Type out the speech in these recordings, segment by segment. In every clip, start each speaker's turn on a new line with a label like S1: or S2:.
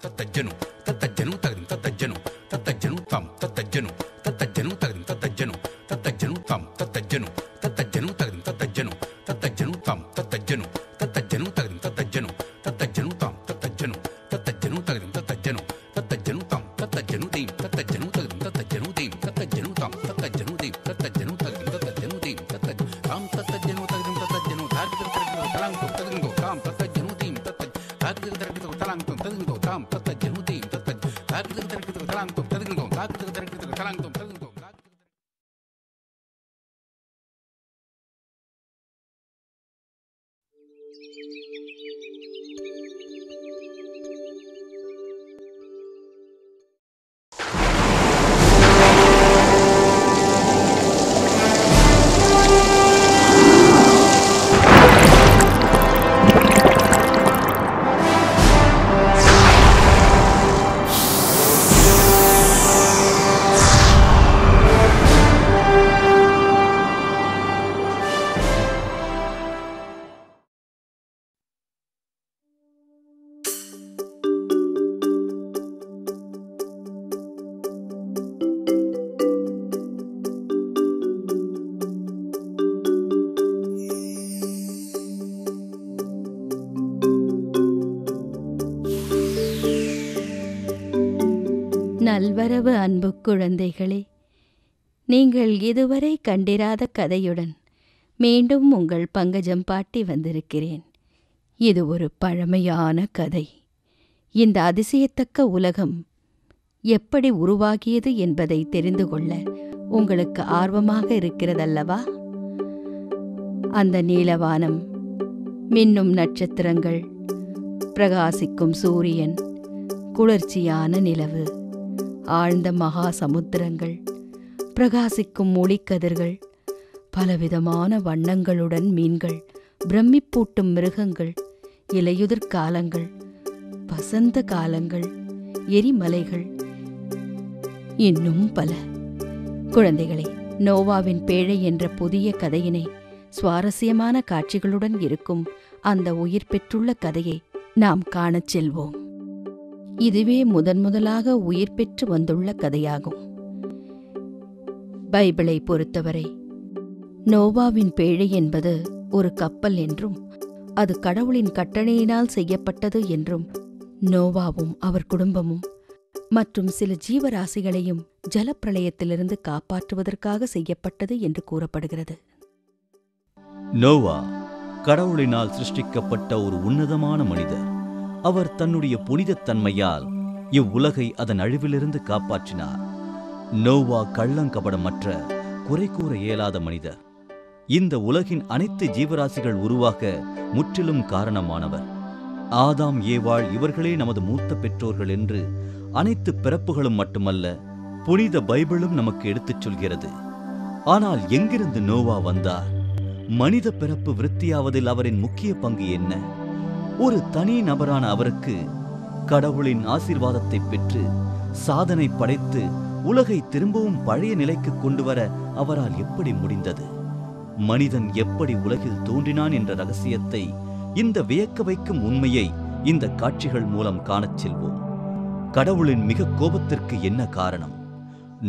S1: தத்தஜனு தத்தஜனு தகதிம் தத்தஜனு தத்தஜனு தாம் தத்தஜனு தத்தஜனு தகதிம் தத்தஜனு தத்தஜனு தாம் தத்தஜனு தத்தஜனு தகதிம் தத்தஜனு தத்தஜனு தாம் தத்தஜனு தத்தஜனு தகதிம் தத்தஜனு தத்தஜனு தாம் தத்தஜனு தத்தஜனு தகதிம் தத்தஜனு தத்தஜனு தாம் தத்தஜனு தீம் தத்தஜனு தகதிம் தத்தஜனு தீம் தத்தஜனு தாம் தத்தஜனு தீம் தத்தஜனு தகதிம் தத்தஜனு தீம் தத்தஜனு தாம் தத்தஜனு தகதிம் தத்தஜனு தார்கித தரகித தலாங்கம் தகதிங்கோ தாம் தத்தஜனு தீம் தத்தஜ தார்கித தரகித தலாங்கம் தகதிங்கோ தாம் தத்தஜனு தீம் தத்தஜ தார்கித தரகித தலாங்கம் தகதிங்கோ தார்கித தரகித தலாங்கம் தகதிங்கோ.
S2: நல்வரவு அன்பு குழந்தைகளே, நீங்கள் இதுவரை கண்டிராத கதையுடன் மீண்டும் உங்கள் பங்கஜம் பாட்டி வந்திருக்கிறேன். இது ஒரு பழமையான கதை. இந்த அதிசயத்தக்க உலகம் எப்படி உருவாகியது என்பதை தெரிந்து கொள்ள உங்களுக்கு ஆர்வமாக இருக்கிறதல்லவா? அந்த நீலவானம், மின்னும் நட்சத்திரங்கள், பிரகாசிக்கும் சூரியன், குளிர்ச்சியான நிலவு, ஆழ்ந்த மகா சமுத்திரங்கள், பிரகாசிக்கும் ஒளிக்கதிர்கள், பலவிதமான வண்ணங்களுடன் மீன்கள், பிரமிப்பூட்டும் மிருகங்கள், இலையுதிர் காலங்கள், வசந்த காலங்கள், எரிமலைகள், இன்னும் பல. குழந்தைகளே, நோவாவின் பேழை என்ற புதிய கதையினை சுவாரஸ்யமான காட்சிகளுடன் இருக்கும் அந்த உயிர் பெற்றுள்ள கதையை நாம் காணச் செல்வோம். இதுவே முதன்முதலாக உயிர் பெற்று வந்துள்ள கதையாகும். பைபிளை பொறுத்தவரை நோவாவின் பேழை என்பது ஒரு கப்பல் என்றும் அது கடவுளின் கட்டளையினால் செய்யப்பட்டது என்றும், நோவாவும் அவர் குடும்பமும் மற்றும் சில ஜீவராசிகளையும் ஜலப்பிரளயத்திலிருந்து காப்பாற்றுவதற்காக செய்யப்பட்டது என்று கூறப்படுகிறது.
S3: நோவா கடவுளினால் சிருஷ்டிக்கப்பட்ட ஒரு உன்னதமான மனிதர். அவர் தன்னுடைய புனிதத்தன்மையால் இவ்வுலகை அதன் அழிவிலிருந்து காப்பாற்றினார். நோவா கள்ளங்கபடமற்ற, குறை கூற இயலாத மனிதர். இந்த உலகின் அனைத்து ஜீவராசிகள் உருவாக முற்றிலும் காரணமானவர். ஆதாம், ஏவாள் இவர்களே நமது மூத்த பெற்றோர்கள் என்று அனைத்து பிறப்புகளும் மட்டுமல்ல, புனித பைபிளும் நமக்கு எடுத்துச் சொல்கிறது. ஆனால் எங்கிருந்து நோவா வந்தார்? மனித பிறப்பு விருத்தியாவதில் அவரின் முக்கிய பங்கு என்ன? ஒரு தனி நபரான அவருக்கு கடவுளின் ஆசீர்வாதத்தை பெற்று சாதனை படைத்து உலகை திரும்பவும் பழைய நிலைக்கு கொண்டு வர அவரால் எப்படி முடிந்தது? மனிதன் எப்படி உலகில் தோன்றினான் என்ற ரகசியத்தை, இந்த வியக்க வைக்கும் உண்மையை இந்த காட்சிகள் மூலம் காணச் செல்வோம். கடவுளின் மிக கோபத்திற்கு என்ன காரணம்?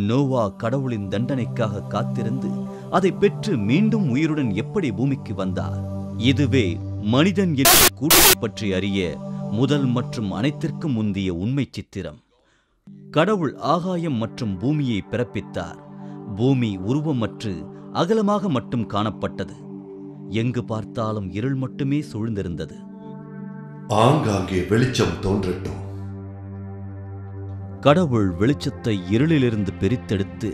S3: நோவா கடவுளின் தண்டனைக்காக காத்திருந்து அதை பெற்று மீண்டும் உயிருடன் எப்படி பூமிக்கு வந்தார்? இதுவே மனிதன் என்ற கூட்டத்தை பற்றி அறிய முதல் மற்றும் அனைத்திற்கும் முந்திய உண்மை சித்திரம். கடவுள் ஆகாயம் மற்றும் பூமியை பிறப்பித்தார். பூமி உருவமற்று அகலமாக மட்டும் காணப்பட்டது. எங்கு பார்த்தாலும் இருள் மட்டுமே சூழ்ந்திருந்தது.
S4: ஆங்காங்கே வெளிச்சம் தோன்றட்டும்.
S3: கடவுள் வெளிச்சத்தை இருளிலிருந்து பிரித்தெடுத்து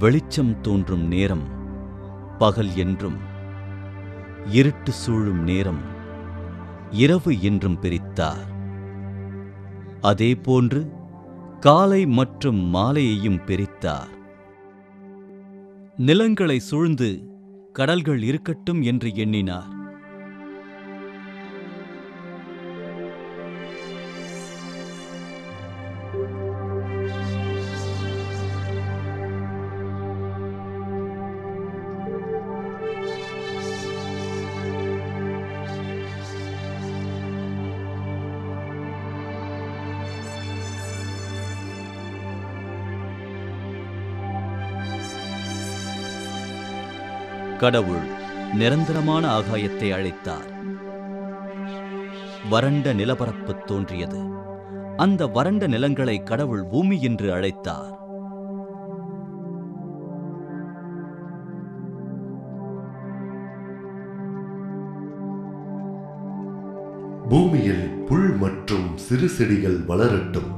S3: வெளிச்சம் தோன்றும் நேரம் பகல் என்றும், இருட்டு சூழும் நேரம் இரவு என்றும் பிரித்தார். அதேபோன்று காலை மற்றும் மாலையையும் பிரித்தார். நிலங்களை சூழ்ந்து கடல்கள் இருக்கட்டும் என்று எண்ணினார். கடவுள் நிரந்தரமான ஆகாயத்தை அழைத்தார். வறண்ட நிலப்பரப்பு தோன்றியது. அந்த வறண்ட நிலங்களை கடவுள் பூமி என்று அழைத்தார்.
S4: பூமியில் புல் மற்றும் சிறு செடிகள் வளரட்டும்.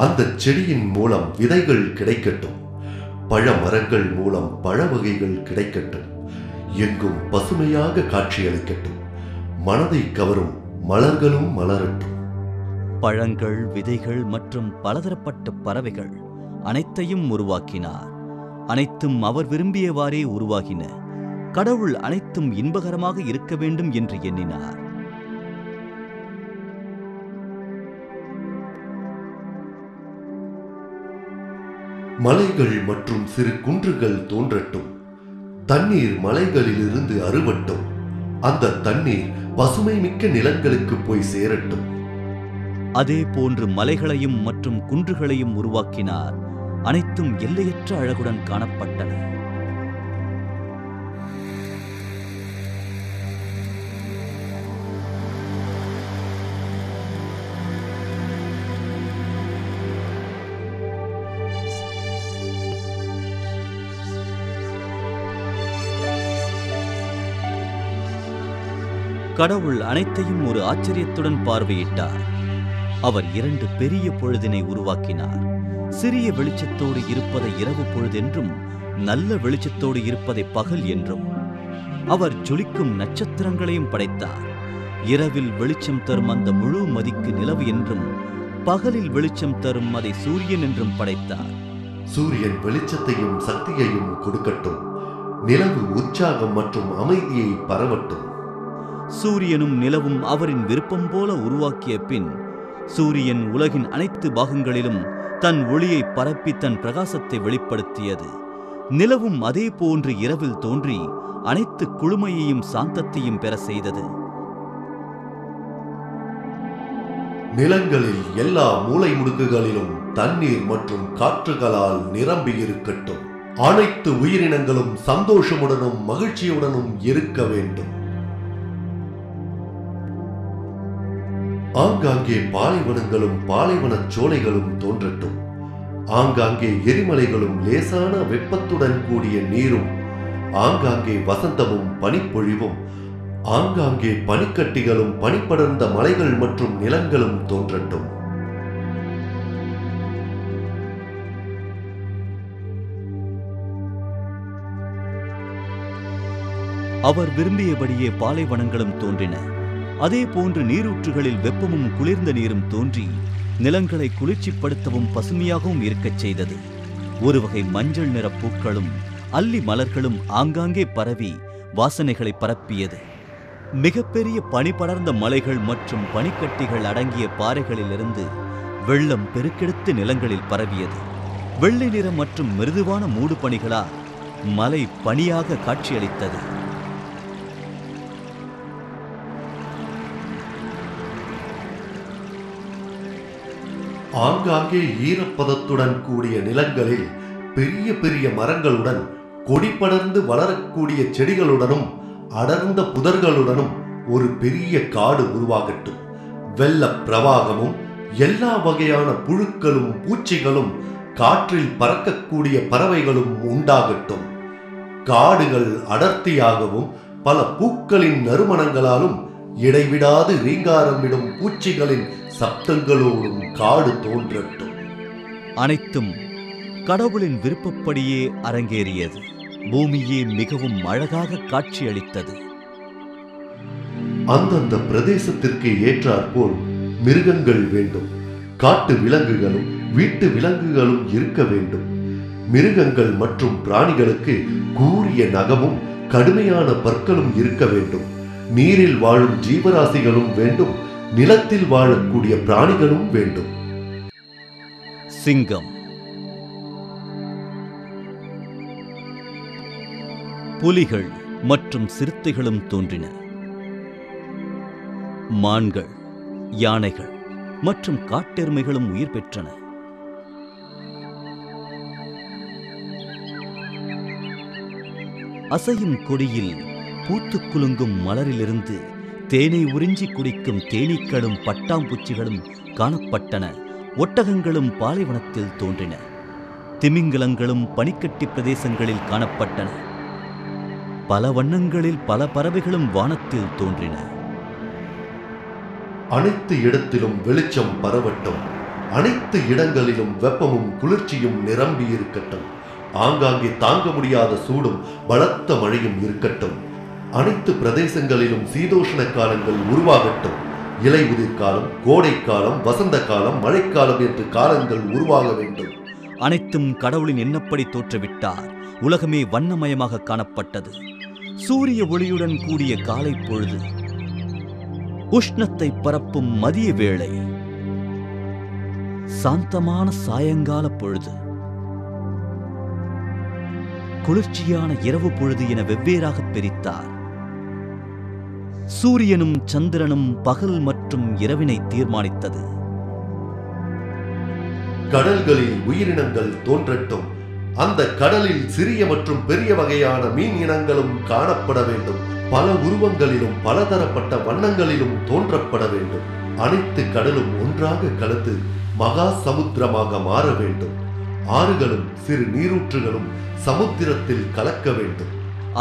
S4: அந்த செடியின் மூலம் விதைகள் கிடைக்கட்டும். பழ மரங்கள் மூலம் பழ வகைகள் கிடைக்கட்டும். எங்கும் பசுமையாக காட்சியளிக்கட்டும். மனதை கவரும் மலர்களும் மலரட்டும்.
S3: பழங்கள், விதைகள் மற்றும் பலதரப்பட்ட பறவைகள் அனைத்தையும் உருவாக்கினார். அனைத்தும் அவர் விரும்பியவாறே உருவாகின. கடவுள் அனைத்தும் இன்பகரமாக இருக்க வேண்டும் என்று எண்ணினார்.
S4: மலைகள் மற்றும் சிறு குன்றுகள் தோன்றட்டும். தண்ணீர் மலைகளிலிருந்து அருவட்டும். அந்த தண்ணீர் பசுமை மிக்க நிலங்களுக்கு போய் சேரட்டும்.
S3: அதே போன்று மலைகளையும் மற்றும் குன்றுகளையும் உருவாக்கினார். அனைத்தும் எல்லையற்ற அழகுடன் காணப்பட்டன. கடவுள் அனைத்தையும் ஒரு ஆச்சரியத்துடன் பார்வையிட்டார். அவர் 2 பெரிய பொழுதினை உருவாக்கினார். சிறிய வெளிச்சத்தோடு இருப்பதை இரவு பொழுதென்றும், நல்ல வெளிச்சத்தோடு இருப்பதை பகல் என்றும். அவர் ஜொலிக்கும் நட்சத்திரங்களையும் படைத்தார். இரவில் வெளிச்சம் தரும் அந்த முழு மதிக்கு நிலவு என்றும், பகலில் வெளிச்சம் தரும் அதை சூரியன் என்றும் படைத்தார்.
S4: சூரியன் வெளிச்சத்தையும் சக்தியையும் கொடுக்கட்டும். நிலவு உற்சாகம் மற்றும் அமைதியை பரவட்டும்.
S3: சூரியனும் நிலவும் அவரின் விருப்பம் போல உருவாக்கிய பின், சூரியன் உலகின் அனைத்து பாகங்களிலும் தன் ஒளியை பரப்பி தன் பிரகாசத்தை வெளிப்படுத்தியது. நிலவும் அதே போன்று இரவில் தோன்றி அனைத்து குளுமையையும் சாந்தத்தையும் பெற செய்தது.
S4: நிலங்களில் எல்லா மூலை முடுக்குகளிலும் தண்ணீர் மற்றும் காற்றுகளால் நிரம்பியிருக்கட்டும். அனைத்து உயிரினங்களும் சந்தோஷமுடனும் மகிழ்ச்சியுடனும் இருக்க வேண்டும். ஆங்காங்கே பாலைவனங்களும் பாலைவனச் சோலைகளும் தோன்றட்டும். ஆங்காங்கே எரிமலைகளும் லேசான வெப்பத்துடன் கூடிய நீரும், ஆங்காங்கே வசந்தமும் பனிப்பொழிவும், ஆங்காங்கே பனிக்கட்டிகளும் பனிப்படர்ந்த மலைகள் மற்றும் நிலங்களும் தோன்றட்டும்.
S3: அவர் விரும்பியபடியே பாலைவனங்களும் தோன்றின. அதே போன்று நீரூற்றுகளில் வெப்பமும் குளிர்ந்த நீரும் தோன்றி நிலங்களை குளிர்ச்சிப்படுத்தவும் பசுமையாகவும் இருக்கச் செய்தது. ஒரு வகை மஞ்சள் நிற பூக்களும் அல்லி மலர்களும் ஆங்காங்கே பரவி வாசனைகளை பரப்பியது. மிகப்பெரிய பனி படர்ந்த மலைகள் மற்றும் பனிக்கட்டிகள் அடங்கிய பாறைகளிலிருந்து வெள்ளம் பெருக்கெடுத்து நிலங்களில் பரவியது. வெள்ளை நிற மற்றும் மிருதுவான மூடு பனிகளால் மலை பனியாக காட்சியளித்தது.
S4: ஆங்காங்கே ஈரப்பதத்துடன் கூடிய நிலங்களில் பெரிய பெரிய மரங்களுடன், கொடி படர்ந்து வளரக்கூடிய செடிகளுடனும் அடர்ந்த புதர்களுடனும் ஒரு பெரிய காடு உருவாகட்டும். வெள்ள பிரவாகமும் எல்லா வகையான புழுக்களும் பூச்சிகளும் காற்றில் பறக்கக்கூடிய பறவைகளும் உண்டாகட்டும். காடுகள் அடர்த்தியாகவும் பல பூக்களின் நறுமணங்களாலும் இடைவிடாது ரீங்காரமிடும் பூச்சிகளின் சப்தங்களோடும் காடு தோன்றட்டும்.
S3: அனைத்தும் கடவுளின் விருப்பப்படியே அரங்கேறியது. பூமியே மிகவும் அழகாக காட்சியளித்தது.
S4: அந்தந்த பிரதேசத்திற்கு ஏற்றாற்போல் மிருகங்கள் வேண்டும். காட்டு விலங்குகளும் வீட்டு விலங்குகளும் இருக்க வேண்டும். மிருகங்கள் மற்றும் பிராணிகளுக்கு கூரிய நகமும் கடுமையான பற்களும் இருக்க வேண்டும். நீரில் வாழும் ஜீவராசிகளும் வேண்டும். நிலத்தில் வாழக்கூடிய பிராணிகளும் வேண்டும்.
S3: சிங்கம், புலிகள் மற்றும் சிறுத்தைகளும் தோன்றின. மான்கள், யானைகள் மற்றும் காட்டெருமைகளும் உயிர் பெற்றன. அசையும் கொடியில் பூத்துக் குலுங்கும் மலரிலிருந்து தேனை உறிஞ்சி குடிக்கும் தேனீக்களும் பட்டாம்பூச்சிகளும் காணப்பட்டன. ஒட்டகங்களும் பாலைவனத்தில் தோன்றின. திமிங்கலங்களும் பனிக்கட்டி பிரதேசங்களில் காணப்பட்டன. பல வண்ணங்களில் பல பறவைகளும் வானத்தில் தோன்றின.
S4: அனைத்து இடத்திலும் வெளிச்சம் பரவட்டும். அனைத்து இடங்களிலும் வெப்பமும் குளிர்ச்சியும் நிரம்பி இருக்கட்டும். ஆங்காங்கே தாங்க முடியாத சூடும் பலத்த மழையும் இருக்கட்டும். அனைத்து பிரதேசங்களிலும் சீதோஷ்ண காலங்கள் உருவாகட்டும். இலை உதிர்காலம், கோடைக்காலம், வசந்த காலம், மழைக்காலம் என்று காலங்கள் உருவாக வேண்டும்.
S3: அனைத்தும் கடவுளின் எண்ணப்படி தோற்றுவிட்டார். உலகமே வண்ணமயமாக காணப்பட்டது. சூரிய ஒளியுடன் கூடிய காலை பொழுது, உஷ்ணத்தை பரப்பும் மதிய வேளை, சாந்தமான சாயங்கால பொழுது, குளிர்ச்சியான இரவு பொழுது என வெவ்வேறாக பிரித்தார். சூரியனும் சந்திரனும் பகல் மற்றும் இரவினை தீர்மானித்தது.
S4: கடல்களில் உயிரினங்கள் தோன்றட்டும். அந்த கடலில் சிறிய மற்றும் பெரிய வகையான மீன் இனங்களும் காணப்பட வேண்டும். பல உருவங்களிலும் பலதரப்பட்ட வண்ணங்களிலும் தோன்றப்பட வேண்டும். அனைத்து கடலும் ஒன்றாக கலந்து மகா சமுத்திரமாக மாற வேண்டும். ஆறுகளும் சிறு நீரூற்றுகளும் சமுத்திரத்தில் கலக்க வேண்டும்.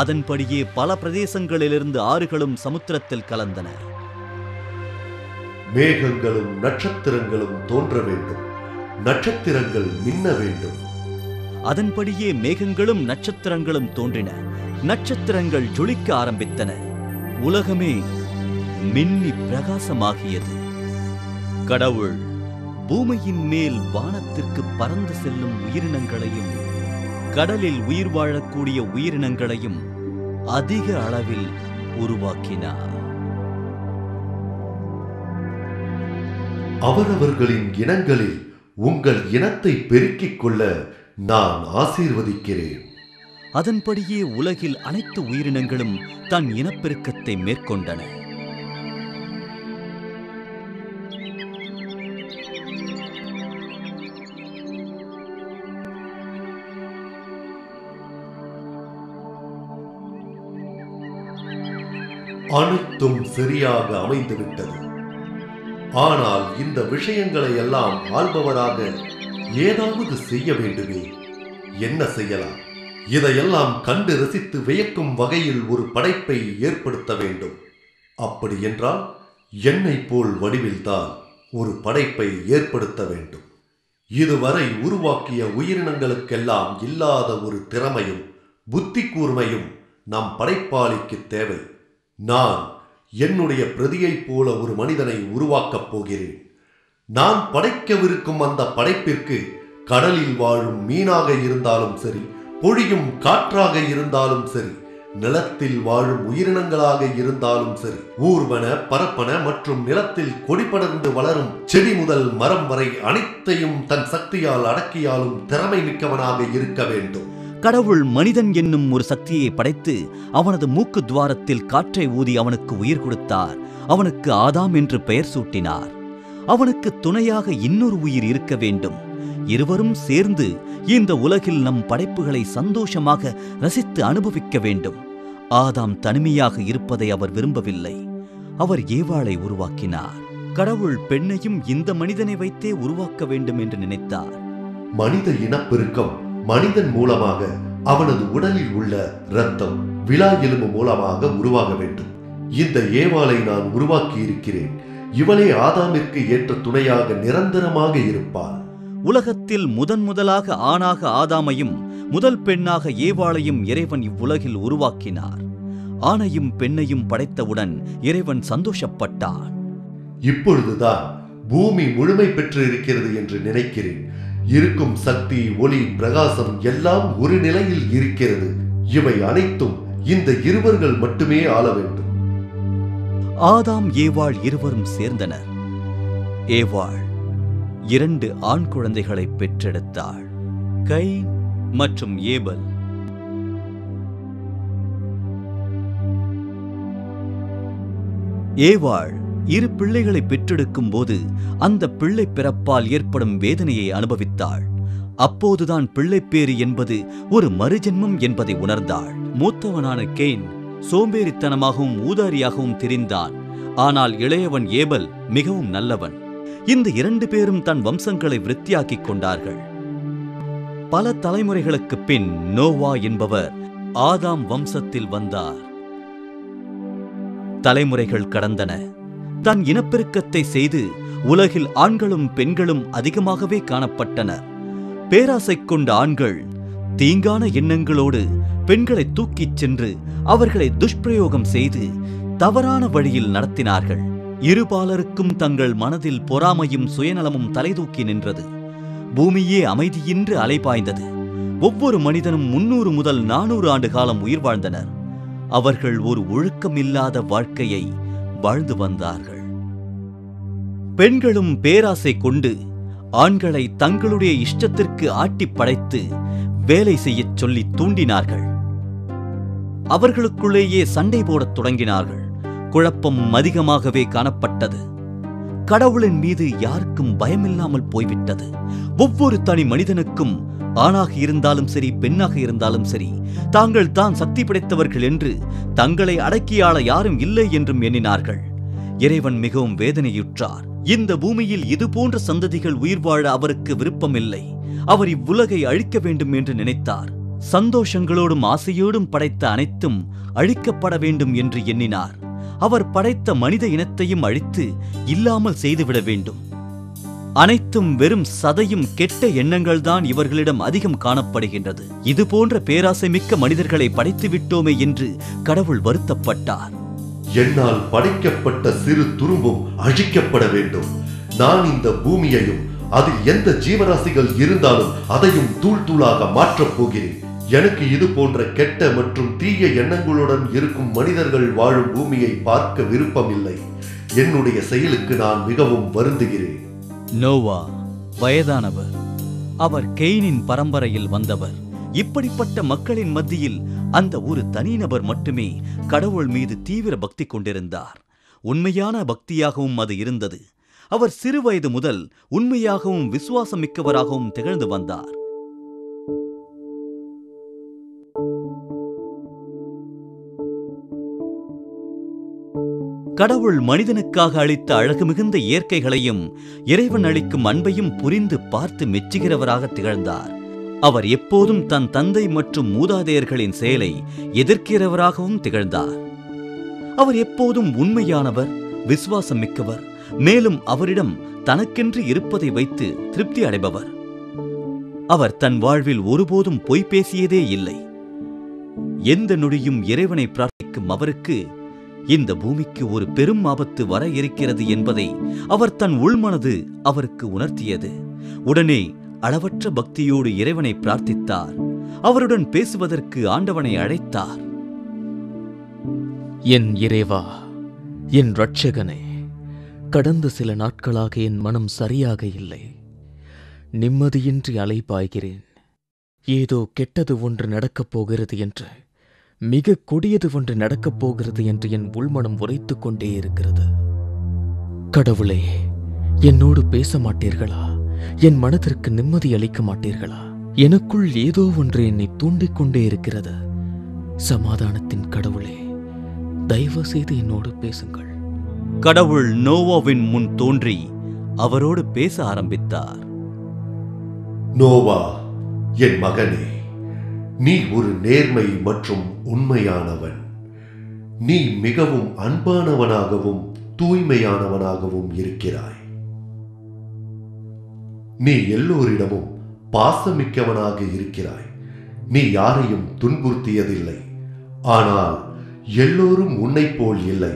S3: அதன்படியே பல பிரதேசங்களிலிருந்து ஆறுகளும் சமுத்திரத்தில் கலந்தன.
S4: மேகங்களும் நட்சத்திரங்களும் தோன்ற வேண்டும். நட்சத்திரங்கள் மின்ன வேண்டும்.
S3: அதன்படியே மேகங்களும் நட்சத்திரங்களும் தோன்றின. நட்சத்திரங்கள் ஜொலிக்க ஆரம்பித்தன. உலகமே மின்னி பிரகாசமாகியது. கடவுள் பூமியின் மேல் வானத்திற்கு பறந்து செல்லும் உயிரினங்களையும் கடலில் உயிர் வாழக்கூடிய உயிரினங்களையும் அதிக அளவில் உருவாக்கினார்.
S4: அவரவர்களின் இனங்களில் உங்கள் இனத்தை பெருக்கிக் கொள்ள நான் ஆசீர்வதிக்கிறேன்.
S3: அதன்படியே உலகில் அனைத்து உயிரினங்களும் தன் இனப்பெருக்கத்தை மேற்கொண்டன.
S4: அனைத்தும் சரியாக அமைந்துவிட்டது. ஆனால் இந்த விஷயங்களை எல்லாம் ஆள்பவராக ஏதாவது செய்ய வேண்டுமே. என்ன செய்யலாம்? இதையெல்லாம் கண்டு ரசித்து வியக்கும் வகையில் ஒரு படைப்பை ஏற்படுத்த வேண்டும். அப்படி என்றால் என்னை போல் வடிவில்தான் ஒரு படைப்பை ஏற்படுத்த வேண்டும். இதுவரை உருவாக்கிய உயிரினங்களுக்கெல்லாம் இல்லாத ஒரு திறமையும் புத்தி கூர்மையும் நம் படைப்பாளிக்கு தேவை. நான் என்னுடைய பிரதியைப் போல ஒரு மனிதனை உருவாக்கப் போகிறேன். நான் படைக்கவிருக்கும் அந்த படைப்பிற்கு கடலில் வாழும் மீனாக இருந்தாலும் சரி, பொழியும் காற்றாக இருந்தாலும் சரி, நிலத்தில் வாழும் உயிரினங்களாக இருந்தாலும் சரி, ஊர்வன, பரப்பன மற்றும் நிலத்தில் கொடிபடர்ந்து வளரும் செடி முதல் மரம் வரை அனைத்தையும் தன் சக்தியால் அடக்கியாலும் திறமை மிக்கவனாக இருக்க வேண்டும்.
S3: கடவுள் மனிதன் என்னும் ஒரு சக்தியை படைத்து அவனது மூக்கு துவாரத்தில் காற்றை ஊதி அவனுக்கு உயிர் கொடுத்தார். அவனுக்கு ஆதாம் என்று பெயர் சூட்டினார். அவனுக்கு துணையாக இன்னொரு உயிர் இருக்க வேண்டும். இருவரும் சேர்ந்து இந்த உலகில் நம் படைப்புகளை சந்தோஷமாக ரசித்து அனுபவிக்க வேண்டும். ஆதாம் தனிமையாக இருப்பதை அவர் விரும்பவில்லை. அவர் ஏவாளை உருவாக்கினார். கடவுள் பெண்ணையும் இந்த மனிதனை வைத்தே உருவாக்க வேண்டும் என்று நினைத்தார்.
S4: மனித இனப்பெருக்கம் மனிதன் மூலமாக அவனது உடலில் உள்ள இரத்தம், விலா எலும்பு மூலமாக உருவாக வேண்டும். இந்த ஏவாளை நான் உருவாக்கி இருக்கிறேன். இவளே ஆதாமிற்கு ஏற்ற துணையாக நிரந்தரமாக இருப்பாள்.
S3: உலகத்தில் முதலாக ஆணாக ஆதாமையும் முதல் பெண்ணாக ஏவாளையும் இறைவன் இவ்வுலகில் உருவாக்கினார். ஆணையும் பெண்ணையும் படைத்தவுடன் இறைவன் சந்தோஷப்பட்டான்.
S4: இப்பொழுதுதான் பூமி முழுமை பெற்று இருக்கிறது என்று நினைக்கிறேன். இருக்கும் சக்தி, ஒளி, பிரகாசம் எல்லாம் ஒரு நிலையில் இருக்கிறது. இவை அனைத்தும் இந்த இருவர்கள் மட்டுமே ஆள வேண்டும்.
S3: ஆதாம் ஏவாள் இருவரும் சேர்ந்தனர். ஏவாள் 2 ஆண் குழந்தைகளை பெற்றெடுத்தாள், கைன் மற்றும் ஏபல். ஏவாள் 2 பிள்ளைகளை பெற்றெடுக்கும் போது அந்த பிள்ளை பிறப்பால் ஏற்படும் வேதனையை அனுபவித்தாள். அப்போதுதான் பிள்ளைப்பேறு என்பது ஒரு மறுஜென்மம் என்பதை உணர்ந்தாள். மூத்தவனான கெயின் சோம்பேறித்தனமாகவும் ஊதாரியாகவும் திரிந்தான். ஆனால் இளையவன் ஏபல் மிகவும் நல்லவன். இந்த 2 பேரும் தன் வம்சங்களை விருத்தியாக்கிக் கொண்டார்கள். பல தலைமுறைகளுக்குப் பின் நோவா என்பவர் ஆதாம் வம்சத்தில் வந்தார். தலைமுறைகள் கடந்தன. தன் இனப்பெருக்கத்தை செய்து உலகில் ஆண்களும் பெண்களும் அதிகமாகவே காணப்பட்டனர். பேராசை கொண்ட ஆண்கள் தீங்கான எண்ணங்களோடு பெண்களை தூக்கிச் சென்று அவர்களை துஷ்பிரயோகம் செய்து தவறான வழியில் நடத்தினார்கள். இருபாலருக்கும் தங்கள் மனதில் பொறாமையும் சுயநலமும் தலைதூக்கி நின்றது. பூமியே அமைதியின்றி அலைபாய்ந்தது. ஒவ்வொரு மனிதனும் 300 முதல் 400 ஆண்டு காலம் உயிர் வாழ்ந்தனர். அவர்கள் ஒரு ஒழுக்கமில்லாத வாழ்க்கையை வாழ்ந்து வந்தார்கள். பெண்களும் பேராசை கொண்டு ஆண்களை தங்களுடைய இஷ்டத்திற்கு ஆட்டி படைத்து வேலை செய்யச் சொல்லி தூண்டினார்கள். அவர்களுக்குள்ளேயே சண்டை போடத் தொடங்கினார்கள். குழப்பம் அதிகமாகவே காணப்பட்டது. கடவுளின் மீது யாருக்கும் பயமில்லாமல் போய்விட்டது. ஒவ்வொரு தனி மனிதனுக்கும் ஆணாக இருந்தாலும் சரி பெண்ணாக இருந்தாலும் சரி தாங்கள் தான் சக்தி படைத்தவர்கள் என்று தங்களை அடக்கியாள யாரும் இல்லை என்றும் எண்ணினார்கள். இறைவன் மிகவும் வேதனையுற்றார். இந்த பூமியில் இதுபோன்ற சந்ததிகள் உயிர் வாழ அவருக்கு விருப்பமில்லை. அவர் இவ்வுலகை அழிக்க வேண்டும் என்று நினைத்தார். சந்தோஷங்களோடும் ஆசையோடும் படைத்த அனைத்தும் அழிக்கப்பட வேண்டும் என்று எண்ணினார். அவர் படைத்த மனித இனத்தையும் அழித்து இல்லாமல் செய்துவிட வேண்டும். அனைத்தும் வெறும் சதையும் கெட்ட எண்ணங்கள்தான் இவர்களிடம் அதிகம் காணப்படுகின்றது. இதுபோன்ற பேராசை மிக்க மனிதர்களை படைத்து விட்டோமே என்று கடவுள் வருத்தப்பட்டார்.
S4: என்னால் படைக்கப்பட்ட சிறு துரும்பும் அழிக்கப்பட வேண்டும். நான் இந்த பூமியையும் அதில் எந்த ஜீவராசிகள் இருந்தாலும் அதையும் தூள் தூளாக மாற்றப் போகிறேன். எனக்கு இது போன்ற கெட்ட மற்றும் தீய எண்ணங்களுடன் இருக்கும் மனிதர்கள் வாழும் பூமியை பார்க்க விருப்பமில்லை. என்னுடைய செயலுக்கு நான் மிகவும் வருந்துகிறேன்.
S3: நோவா வயதானவர். அவர் கெயினின் பரம்பரையில் வந்தவர். இப்படிப்பட்ட மக்களின் மத்தியில் அந்த ஒரு தனிநபர் மட்டுமே கடவுள் மீது தீவிர பக்தி கொண்டிருந்தார். உண்மையான பக்தியாகவும் அது இருந்தது. அவர் சிறுவயது முதல் உண்மையாகவும் விசுவாசமிக்கவராகவும் திகழ்ந்து வந்தார். கடவுள் மனிதனுக்காக அளித்த அழகு மிகுந்த இயற்கைகளையும் இறைவன் அளிக்கும் அன்பையும் புரிந்து பார்த்து மெச்சுகிறவராக திகழ்ந்தார். அவர் எப்போதும் தன் தந்தை மற்றும் மூதாதையர்களின் செயலை எதிர்க்கிறவராகவும் திகழ்ந்தார். அவர் எப்போதும் உண்மையானவர், விசுவாசம் மிக்கவர், மேலும் அவரிடம் தனக்கென்று இருப்பதை வைத்து திருப்தி அடைபவர். அவர் தன் வாழ்வில் ஒருபோதும் பொய் பேசியதே இல்லை. எந்த நொடியும் இறைவனை பிரார்த்திக்கும் அவருக்கு இந்த பூமிக்கு ஒரு பெரும் ஆபத்து வர இருக்கிறது என்பதை அவர் தன் உள்மனது அவருக்கு உணர்த்தியது. உடனே அளவற்ற பக்தியோடு இறைவனை பிரார்த்தித்தார். அவருடன் பேசுவதற்கு ஆண்டவனை அழைத்தார்.
S5: என் இறைவா, என் இரட்சகனே, கடந்த சில நாட்களாக என் மனம் சரியாக இல்லை. நிம்மதியின்றி அலைபாய்கிறேன். ஏதோ கெட்டது ஒன்று நடக்கப் போகிறது என்று, மிக கொடியது ஒன்று நடக்கப் போகிறது என்று என் உள்மனம் உரைத்துக் கொண்டே இருக்கிறது. கடவுளே, என்னோடு பேச மாட்டீர்களா? என் மனதிற்கு நிம்மதி அளிக்க மாட்டீர்களா? எனக்குள் ஏதோ ஒன்று என்னை தூண்டிக் கொண்டே இருக்கிறது. சமாதானத்தின் கடவுளே, தயவு செய்து என்னோடு பேசுங்கள்.
S3: கடவுள் நோவாவின் முன் தோன்றி அவரோடு பேச ஆரம்பித்தார்.
S4: நோவா, என் மகனே, நீ ஒரு நேர்மை மற்றும் உண்மையானவன். நீ மிகவும் அன்பானவனாகவும் தூய்மையானவனாகவும் இருக்கிறாய். நீ எல்லோரிடமும் பாசமிக்கவனாக இருக்கிறாய். நீ யாரையும் துன்புறுத்தியதில்லை. ஆனால் எல்லோரும் உன்னை போல் இல்லை.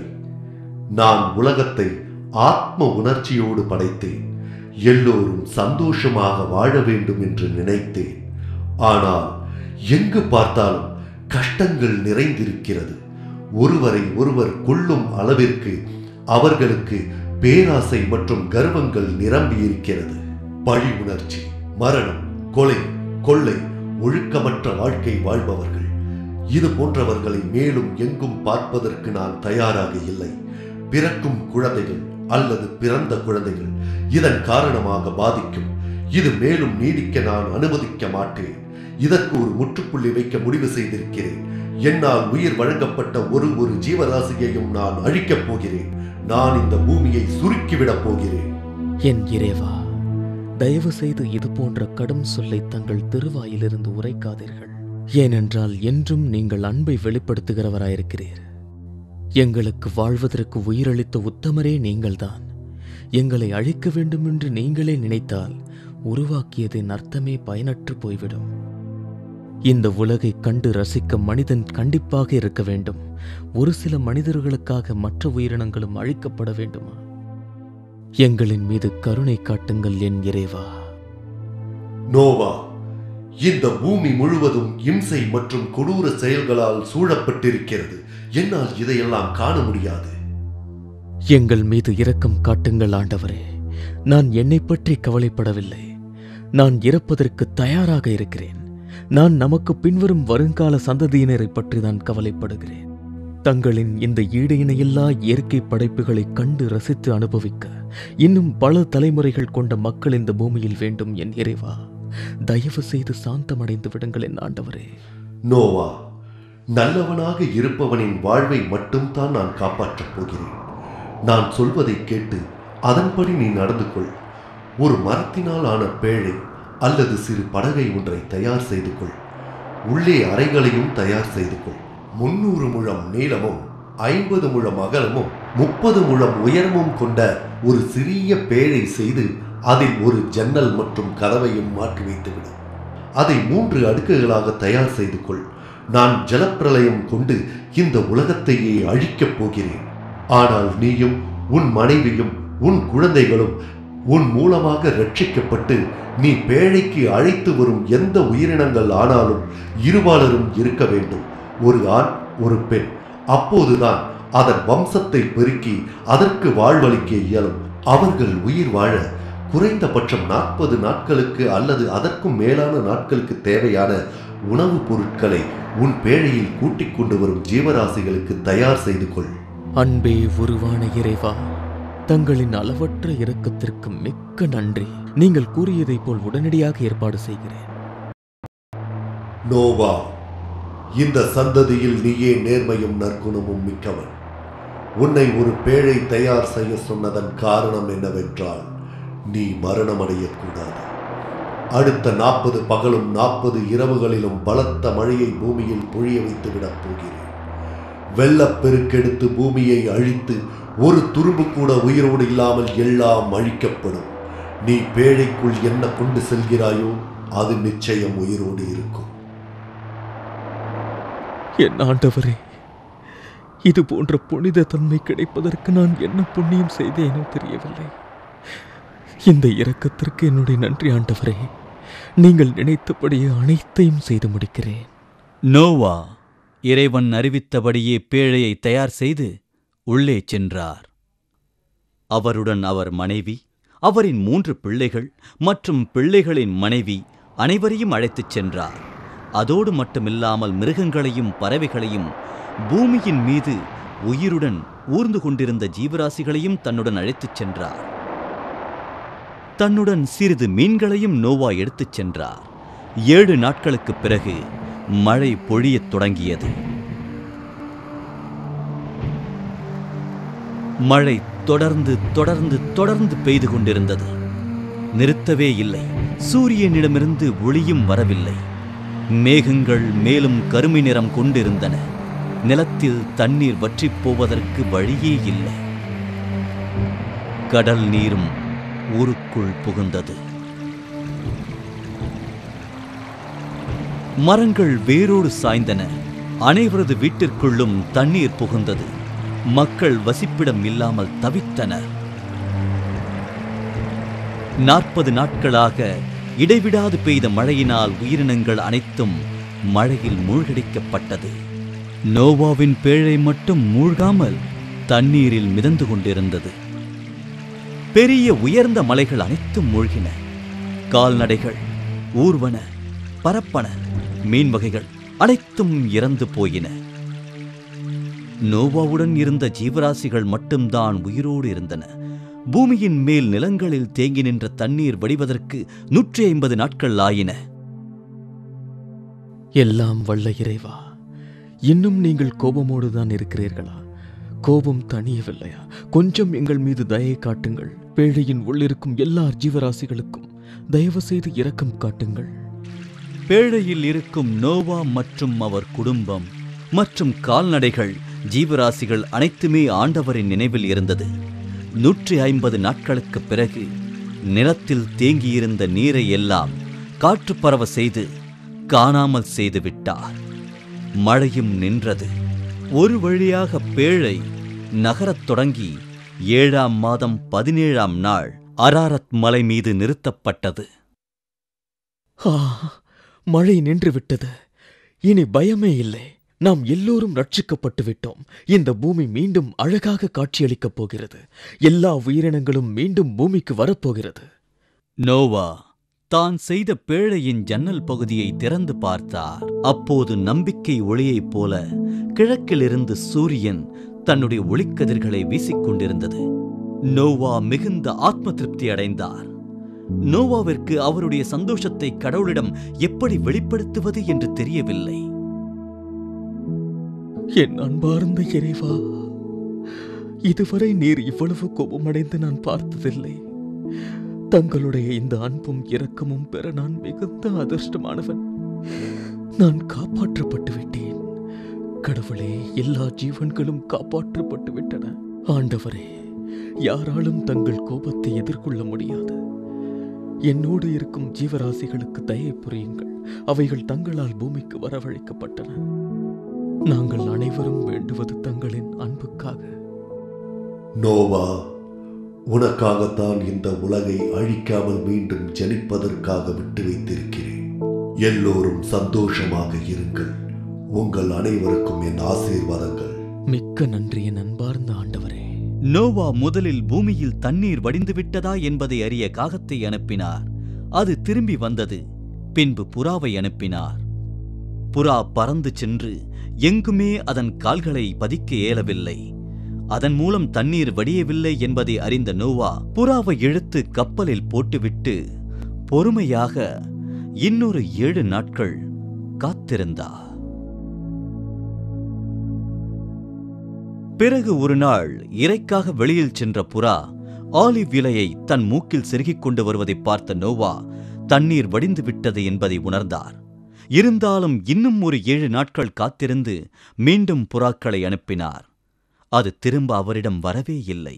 S4: நான் உலகத்தை ஆத்ம உணர்ச்சியோடு படைத்தேன். எல்லோரும் சந்தோஷமாக வாழ வேண்டும் என்று நினைத்தேன். ஆனால் எங்கு பார்த்தாலும் கஷ்டங்கள் நிறைந்திருக்கிறது. ஒருவரை ஒருவர் கொல்லும் அளவிற்கு அவர்களுக்கு பேராசை மற்றும் கர்வங்கள் நிரம்பியிருக்கிறது. பழி உணர்ச்சி, மரணம், கொலை, கொள்ளை, ஒழுக்கமற்ற வாழ்க்கை வாழ்பவர்கள், இது போன்றவர்களை மேலும் எங்கும் பார்ப்பதற்கு நான் தயாராக இல்லை. பிறக்கும் குழந்தைகள் அல்லது பிறந்த குழந்தைகள் இதன் காரணமாக பாதிக்கும். இது மேலும் நீடிக்க நான் அனுமதிக்க மாட்டேன். இதற்கு ஒரு முற்றுப்புள்ளி வைக்க முடிவு செய்திருக்கிறேன். என்னால் உயிர் வழங்கப்பட்ட ஒரு ஜீவராசியையும் நான் அழிக்கப் போகிறேன். நான் இந்த பூமியை சுருக்கிவிடப் போகிறேன்.
S5: என் இறைவா, தயவு செய்து இது போன்ற கடும் சொல்லை தங்கள் திருவாயிலிருந்து உரைக்காதீர்கள். ஏனென்றால் என்றும் நீங்கள் அன்பை வெளிப்படுத்துகிறவராயிருக்கிறீர். எங்களுக்கு வாழ்வதற்கு உயிரளித்த உத்தமரே நீங்கள்தான். எங்களை அழிக்க வேண்டும் என்று நீங்களே நினைத்தால் உருவாக்கியதின் அர்த்தமே பயனற்று போய்விடும். இந்த உலகை கண்டு ரசிக்க மனிதன் கண்டிப்பாக இருக்க வேண்டும். ஒரு சில மனிதர்களுக்காக மற்ற உயிரினங்களும் அழிக்கப்பட வேண்டுமா? எங்களின் மீது கருணை காட்டுங்கள் என் இறைவா.
S4: நோவா, இந்த பூமி முழுவதும் இம்சை மற்றும் கொடூர செயல்களால் சூழப்பட்டிருக்கிறது. என்னால் இதையெல்லாம் காண முடியாது.
S5: எங்கள் மீது இரக்கம் காட்டுங்கள் ஆண்டவரே. நான் என்னை பற்றி கவலைப்படவில்லை. நான் இறப்பதற்கு தயாராக இருக்கிறேன். நான் நமக்கு பின்வரும் வருங்கால சந்ததியினரை பற்றி நான் கவலைப்படுகிறேன். தங்களின் இந்த ஈடு இணையில்லா இயற்கை படைப்புகளை கண்டு ரசித்து அனுபவிக்க இன்னும் பல தலைமுறைகள் கொண்ட மக்கள் இந்த பூமியில் வேண்டும் என் இறைவா. தயவு செய்து சாந்தமடைந்து விடுங்கள் என் ஆண்டவரே.
S4: நோவா, நல்லவனாக இருப்பவனின் வாழ்வை மட்டும்தான் நான் காப்பாற்றப் போகிறேன். நான் சொல்வதை கேட்டு அதன்படி நீ நடந்து கொள். ஒரு மரத்தினால் ஆன பேழை அல்லது சிறு படகை ஒன்றை தயார் செய்து கொள். உள்ளே அறைகளையும் தயார் செய்து கொள். 300 முழம் நீளமும் 50 முழம் அகலமும் 30 முழம் உயரமும் கொண்ட ஒரு சிறிய பேழை செய்து அதில் ஒரு ஜன்னல் மற்றும் கதவையும் மாற்றி வைத்துவிடு. அதை 3 அடுக்குகளாக தயார் செய்து கொள். நான் ஜலப்பிரளயம் கொண்டு இந்த உலகத்தையே அழிக்கப் போகிறேன். ஆனால் நீயும் உன் மனைவியும் உன் குழந்தைகளும் உன் மூலமாக ரட்சிக்கப்பட்டு நீ பேழைக்கு அழைத்து வரும் எந்த உயிரினங்கள் ஆனாலும் இருபாலரும் இருக்க வேண்டும். ஒரு ஆண் ஒரு பெண். அப்போதுதான் அதன் வம்சத்தை பெருக்கி அதற்கு வாழ்வளிக்க இயலும். அவர்கள் உயிர் வாழ குறைந்தபட்சம் 40 நாட்களுக்கு அல்லது அதற்கும் மேலான நாட்களுக்கு தேவையான உணவுப் பொருட்களை உன் பேழையில் கூட்டிக் கொண்டு வரும் ஜீவராசிகளுக்கு தயார் செய்து கொள்.
S5: அன்பே உருவான இறைவா, தங்களின் அளவற்ற இரக்கத்திற்கு மிக்க நன்றி. நீங்கள் கூறியதை போல் உடனடியாக ஏற்பாடு செய்கிறேன்.
S4: நோவா, இந்த சந்ததியில் நீயே நேர்மையும் நற்குணமும் மிக்கவன். உன்னை ஒரு பேழை தயார் செய்ய சொன்னதன் காரணம் என்னவென்றால் நீ மரணமடையக்கூடாது. அடுத்த 40 பகலும் 40 இரவுகளிலும் பலத்த மழையை பூமியில் பொழிய வைத்து விடப் போகிறேன். வெள்ளப்பெருக்கெடுத்து பூமியை அழித்து ஒரு துரும்பு கூட உயிரோடு இல்லாமல் எல்லாம் அழிக்கப்படும். நீ பேழைக்குள் என்ன கொண்டு செல்கிறாயோ அது நிச்சயம் உயிரோடு இருக்கும்.
S5: என் ஆண்டவரே, இது போன்ற புனித தன்மை கிடைப்பதற்கு நான் என்ன புண்ணியம் செய்தேனோ தெரியவில்லை. இந்த இரக்கத்திற்கு என்னுடைய நன்றி ஆண்டவரே. நீங்கள் நினைத்தபடியே அனைத்தையும் செய்து முடிக்கிறேன்.
S3: நோவா இறைவன் அறிவித்தபடியே பேழையை தயார் செய்து உள்ளே சென்றார். அவருடன் அவர் மனைவி, அவரின் 3 பிள்ளைகள் மற்றும் பிள்ளைகளின் மனைவி அனைவரையும் அழைத்துச் சென்றார். அதோடு மட்டுமில்லாமல் மிருகங்களையும் பறவைகளையும் பூமியின் மீது உயிருடன் ஊர்ந்து கொண்டிருந்த ஜீவராசிகளையும் தன்னுடன் அழைத்துச் சென்றார். தன்னுடன் சிறிது மீன்களையும் நோவா எடுத்துச் சென்றார். 7 நாட்களுக்குப் பிறகு மழை பொழியத் தொடங்கியது. மழை தொடர்ந்து தொடர்ந்து தொடர்ந்து பெய்து கொண்டிருந்தது. நிறுத்தவே இல்லை. சூரியனிடமிருந்து ஒளியும் வரவில்லை. மேகங்கள் மேலும் கருமை நிறம் கொண்டிருந்தன. நிலத்தில் தண்ணீர் வற்றிப் போவதற்கு வழியே இல்லை. கடல் நீரும் ஊருக்குள் புகுந்தது. மரங்கள் வேரோடு சாய்ந்தன. அனைவரது வீட்டிற்குள்ளும் தண்ணீர் புகுந்தது. மக்கள் வசிப்பிடம் இல்லாமல் தவித்தனர். 40 நாட்களாக இடைவிடாது பெய்த மழையினால் உயிரினங்கள் அனைத்தும் மழையில் மூழ்கடிக்கப்பட்டது. நோவாவின் பேழை மட்டும் மூழ்காமல் தண்ணீரில் மிதந்து கொண்டிருந்தது. பெரிய உயர்ந்த மலைகள் அனைத்தும் மூழ்கின. கால்நடைகள், ஊர்வன, பரப்பன, மீன் வகைகள் அனைத்தும் இறந்து போயின. நோவாவுடன் இருந்த ஜீவராசிகள் மட்டும்தான் உயிரோடு இருந்தன. பூமியின் மேல் நிலங்களில் தேங்கி நின்ற தண்ணீர் வடிவதற்கு 150 நாட்கள் ஆயின.
S5: எல்லாம் வல்ல இறைவா, இன்னும் நீங்கள் கோபமோடுதான் இருக்கிறீர்களா? கோபம் தணியவில்லையா? கொஞ்சம் எங்கள் மீது தயை காட்டுங்கள். பேழையின் உள்ளிருக்கும் எல்லா ஜீவராசிகளுக்கும் தயவு செய்து இரக்கம் காட்டுங்கள்.
S3: பேழையில் இருக்கும் நோவா மற்றும் அவர் குடும்பம் மற்றும் கால்நடைகள், ஜீவராசிகள் அனைத்துமே ஆண்டவரின் நினைவில் இருந்தது. 150 நாட்களுக்குப் பிறகு நிலத்தில் தேங்கியிருந்த நீரை எல்லாம் காற்று பரவ செய்து காணாமல் செய்து விட்டார். மழையும் நின்றது. ஒரு வழியாக பேழை நகரத் தொடங்கி 7ஆம் மாதம் 17ஆம் நாள் அராரத் மலை மீது நிறுத்தப்பட்டது.
S5: மழை நின்று விட்டது. இனி பயமே இல்லை. நாம் எல்லோரும் ரட்சிக்கப்பட்டு விட்டோம். இந்த பூமி மீண்டும் அழகாக காட்சியளிக்கப் போகிறது. எல்லா உயிரினங்களும் மீண்டும் பூமிக்கு வரப்போகிறது.
S3: நோவா தான் செய்த பேழையின் ஜன்னல் பகுதியை திறந்து பார்த்தார். அப்போது நம்பிக்கை ஒளியைப் போல கிழக்கிலிருந்து சூரியன் தன்னுடைய ஒளிக்கதிர்களை வீசிக்கொண்டிருந்தது. நோவா மிகுந்த ஆத்ம திருப்தி அடைந்தார். நோவாவிற்கு அவருடைய சந்தோஷத்தை கடவுளிடம் எப்படி வெளிப்படுத்துவது என்று தெரியவில்லை.
S5: என் அன்பார்ந்த இறைவா, இதுவரை நீர் இவ்வளவு கோபமடைந்து நான் பார்த்ததில்லை. தங்களுடைய இந்த அன்பும் இரக்கமும் பெற நான் மிகுந்த அதிர்ஷ்டமானவன். நான் காப்பாற்றப்பட்டு விட்டேன். கடவுளே, எல்லா ஜீவன்களும் காப்பாற்றப்பட்டு விட்டன. ஆண்டவரே, யாராலும் தங்கள் கோபத்தை எதிர்கொள்ள முடியாது. என்னோடு இருக்கும் ஜீவராசிகளுக்கு தயை புரியுங்கள். அவைகள் தங்களால் பூமிக்கு வரவழைக்கப்பட்டன. நாங்கள் அனைவரும் வேண்டுவது தங்களின் அன்புக்காக.
S4: நோவா, உனக்காகத்தான் இந்த உலகை அழிக்காமல் மீண்டும் ஜனிப்பதற்காக விட்டு வைத்திருக்கிறேன். எல்லோரும் சந்தோஷமாக இருங்கள். உங்கள் அனைவருக்கும் என் ஆசீர்வாதங்கள்.
S5: மிக்க நன்றி என் அன்பார்ந்த ஆண்டவரே.
S3: நோவா முதலில் பூமியில் தண்ணீர் வடிந்து விட்டதா என்பதை அறிய காகத்தை அனுப்பினார். அது திரும்பி வந்தது. பின்பு புறாவை அனுப்பினார். புறா பறந்து சென்று எங்குமே அதன் கால்களை பதிக்க இயலவில்லை. அதன் மூலம் தண்ணீர் வடியவில்லை என்பதை அறிந்த நோவா புறாவை இழுத்து கப்பலில் போட்டுவிட்டு பொறுமையாக இன்னொரு 7 நாட்கள் காத்திருந்தார். பிறகு ஒரு நாள் இரைக்காக வெளியில் சென்ற புறா ஆலிவ் இலையை தன் மூக்கில் செருகிக் கொண்டு வருவதை பார்த்த நோவா தண்ணீர் வடிந்து விட்டது என்பதை உணர்ந்தார். இருந்தாலும் இன்னும் ஒரு 7 நாட்கள் காத்திருந்து மீண்டும் புறாக்களை அனுப்பினார். அது திரும்ப அவரிடம் வரவே இல்லை.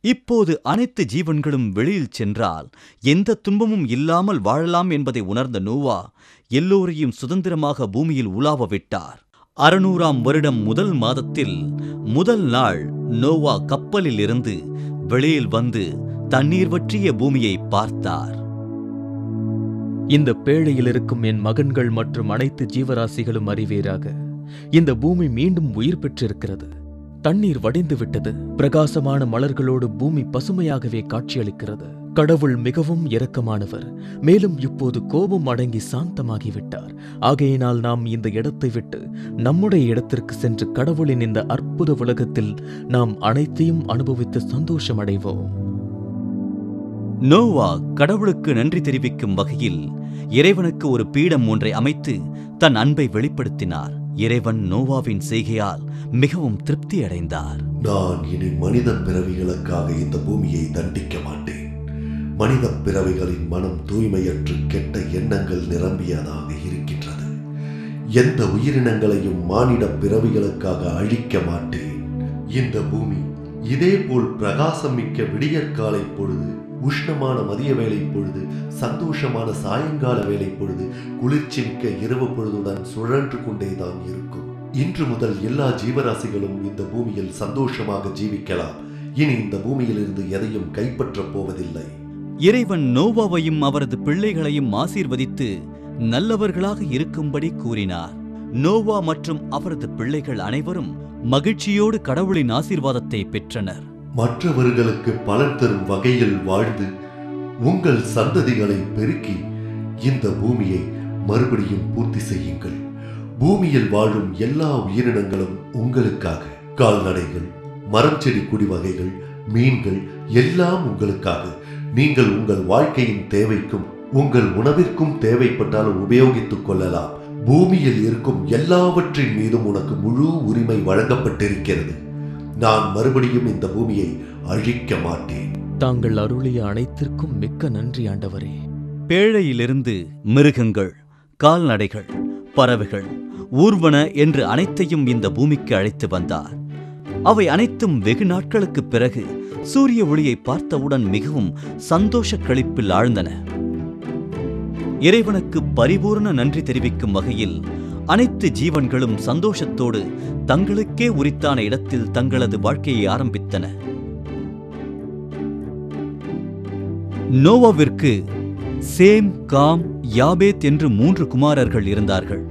S3: இப்போது அனைத்து ஜீவன்களும் வெளியில் சென்றால் எந்த துன்பமும் இல்லாமல் வாழலாம் என்பதை உணர்ந்த நோவா எல்லோரையும் சுதந்திரமாக பூமியில் உலாவ விட்டார். 600ஆம் வருடம் முதல் மாதத்தில் முதல் நாள் நோவா கப்பலில் இருந்து வெளியில் வந்து தண்ணீர் வற்றிய பூமியை பார்த்தார்.
S5: இந்த பேழையில் இருக்கும் என் மகன்கள் மற்றும் அனைத்து ஜீவராசிகளும் அறிவீராக, இந்த பூமி மீண்டும் உயிர் பெற்றிருக்கிறது. தண்ணீர் வடிந்து விட்டது. பிரகாசமான மலர்களோடு பூமி பசுமையாகவே காட்சியளிக்கிறது. கடவுள் மிகவும் இரக்கமானவர். மேலும் இப்போது கோபம் அடங்கி சாந்தமாகிவிட்டார். ஆகையினால் நாம் இந்த இடத்தை விட்டு நம்முடைய இடத்திற்கு சென்று கடவுளின் இந்த அற்புத உலகத்தில் நாம் அனைத்தையும் அனுபவித்து சந்தோஷம் அடைவோம்.
S3: நோவா கடவுளுக்கு நன்றி தெரிவிக்கும் வகையில் இறைவனுக்கு ஒரு பீடம் ஒன்றை அமைத்து தன் அன்பை வெளிப்படுத்தினார். இறைவன் நோவாவின் செய்கையால் மிகவும் திருப்தி அடைந்தார்.
S4: நான் இனி மனித பிறவிகளுக்காக இந்த பூமியை தண்டிக்க மாட்டேன். மனித பிறவிகளின் மனம் தூய்மையற்று கெட்ட எண்ணங்கள் நிரம்பியதாக இருக்கின்றது. எந்த உயிரினங்களையும் மானிட பிறவிகளுக்காக அழிக்க மாட்டேன். இந்த பூமி இதேபோல் பிரகாசம் மிக்க விடியற்காலை பொழுது, உஷ்ணமான மதிய வேளை பொழுது, சந்தோஷமான சாயங்கால வேளை பொழுது, குளிர்ச்சி மிக்க இரவு பொழுதுடன் சுழன்று கொண்டேதான் இருக்கும். இன்று முதல் எல்லா ஜீவராசிகளும் இந்த பூமியில் சந்தோஷமாக ஜீவிக்கலாம். இனி இந்த பூமியிலிருந்து எதையும் கைப்பற்றப் போவதில்லை.
S3: இறைவன் நோவாவையும் அவரது பிள்ளைகளையும் ஆசீர்வதித்து நல்லவர்களாக இருக்கும்படி கூறினார். நோவா மற்றும் அவரது பிள்ளைகள் அனைவரும் மகிழ்ச்சியோடு கடவுளின் ஆசீர்வாதத்தை பெற்றனர்.
S4: மற்றவர்களுக்கு பலன் தரும் வகையில் வாழ்ந்து உங்கள் சந்ததிகளை பெருக்கி இந்த பூமியை மறுபடியும் பூர்த்தி செய்யுங்கள். பூமியில் வாழும் எல்லா உயிரினங்களும் உங்களுக்காக, கால்நடைகள், மரம் செடி கொடி வகைகள், மீன்கள் எல்லாம் உங்களுக்காக. நீங்கள் உங்கள் வாழ்க்கையின் தேவைக்கும் உங்கள் உணவிற்கும் தேவைப்பட்டால் உபயோகித்துக் கொள்ளலாம். பூமியில் இருக்கும் எல்லாவற்றின் மீதும் உனக்கு முழு உரிமை வழங்கப்பட்டிருக்கிறது. நான் மறுபடியும் இந்த பூமியை அழிக்க மாட்டேன்.
S5: தாங்கள் அருளிய அனைத்திற்கும் மிக்க நன்றி ஆண்டவரே.
S3: பேழையிலிருந்து மிருகங்கள், கால்நடைகள், பறவைகள், ஊர்வன என்று அனைத்தையும் இந்த பூமிக்கு அழைத்து வந்தார். அவை அனைத்தும் வெகு நாட்களுக்குப் பிறகு சூரிய ஒளியை பார்த்தவுடன் மிகவும் சந்தோஷ களிப்பில் ஆழ்ந்தன. இறைவனுக்கு பரிபூர்ண நன்றி தெரிவிக்கும் வகையில் அனைத்து ஜீவன்களும் சந்தோஷத்தோடு தங்களுக்கே உரித்தான இடத்தில் தங்களது வாழ்க்கையை ஆரம்பித்தன. நோவாவிற்கு சேம், காம், யாபேத் என்று 3 குமாரர்கள் இருந்தார்கள்.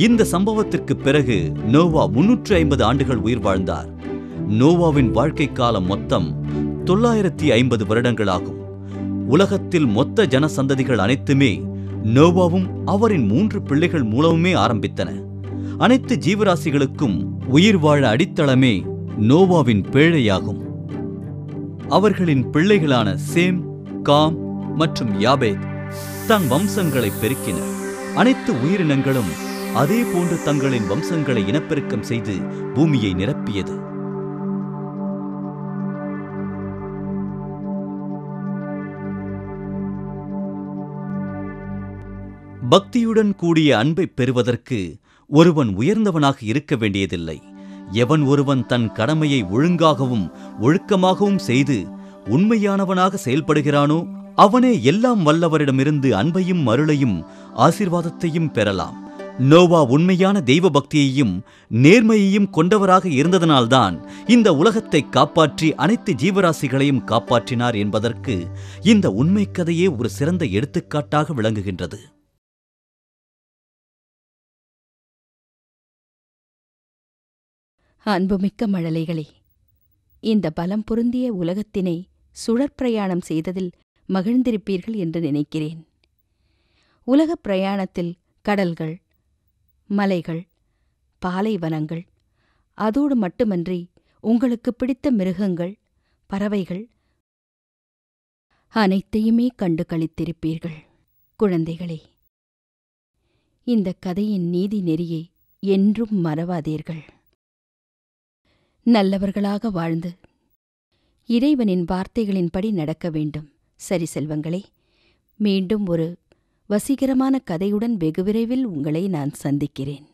S3: இந்த சம்பவத்திற்கு பிறகு நோவா 350 ஆண்டுகள் உயிர் வாழ்ந்தார். நோவாவின் வாழ்க்கை காலம் மொத்தம் 950 வருடங்களாகும். உலகத்தில் மொத்த ஜனசந்ததிகள் அனைத்துமே நோவாவும் அவரின் 3 பிள்ளைகள் மூலமுமே ஆரம்பித்தன. அனைத்து ஜீவராசிகளுக்கும் உயிர் வாழ அடித்தளமே நோவாவின் பேழையாகும். அவர்களின் பிள்ளைகளான சேம், காம் மற்றும் யாபேத் தன் வம்சங்களை பெருக்கினர். அனைத்து உயிரினங்களும் அதே போன்று தங்களின் வம்சங்களை இனப்பெருக்கம் செய்து பூமியை நிரப்பியது. பக்தியுடன் கூடிய அன்பை பெறுவதற்கு ஒருவன் உயர்ந்தவனாக இருக்க வேண்டியதில்லை. எவன் ஒருவன் தன் கடமையை ஒழுங்காகவும் ஒழுக்கமாகவும் செய்து உண்மையானவனாக செயல்படுகிறானோ அவனே எல்லாம் வல்லவரிடமிருந்து அன்பையும் அருளையும் ஆசீர்வாதத்தையும் பெறலாம். நோவா உண்மையான தெய்வ பக்தியையும் நேர்மையையும் கொண்டவராக இருந்ததனால்தான் இந்த உலகத்தை காப்பாற்றி அனைத்து ஜீவராசிகளையும் காப்பாற்றினார் என்பதற்கு இந்த உண்மை கதையே ஒரு சிறந்த எடுத்துக்காட்டாக விளங்குகின்றது.
S2: அன்புமிக்க மழலைகளே, இந்த பலம் பொருந்திய உலகத்தினை சுழற்பிரயாணம் செய்ததில் மகிழ்ந்திருப்பீர்கள் என்று நினைக்கிறேன். உலகப் பிரயாணத்தில் கடல்கள், மலைகள், பாலைவனங்கள், அதோடு மட்டுமன்றி உங்களுக்கு பிடித்த மிருகங்கள், பறவைகள் அனைத்தையுமே கண்டு களித்திருப்பீர்கள். குழந்தைகளே, இந்த கதையின் நீதி நெறியை என்றும் மறவாதீர்கள். நல்லவர்களாக வாழ்ந்து இறைவனின் வார்த்தைகளின்படி நடக்க வேண்டும். சரி செல்வங்களே, மீண்டும் ஒரு வசீகரமான கதையுடன் வெகு விரைவில் உங்களை நான் சந்திக்கிறேன்.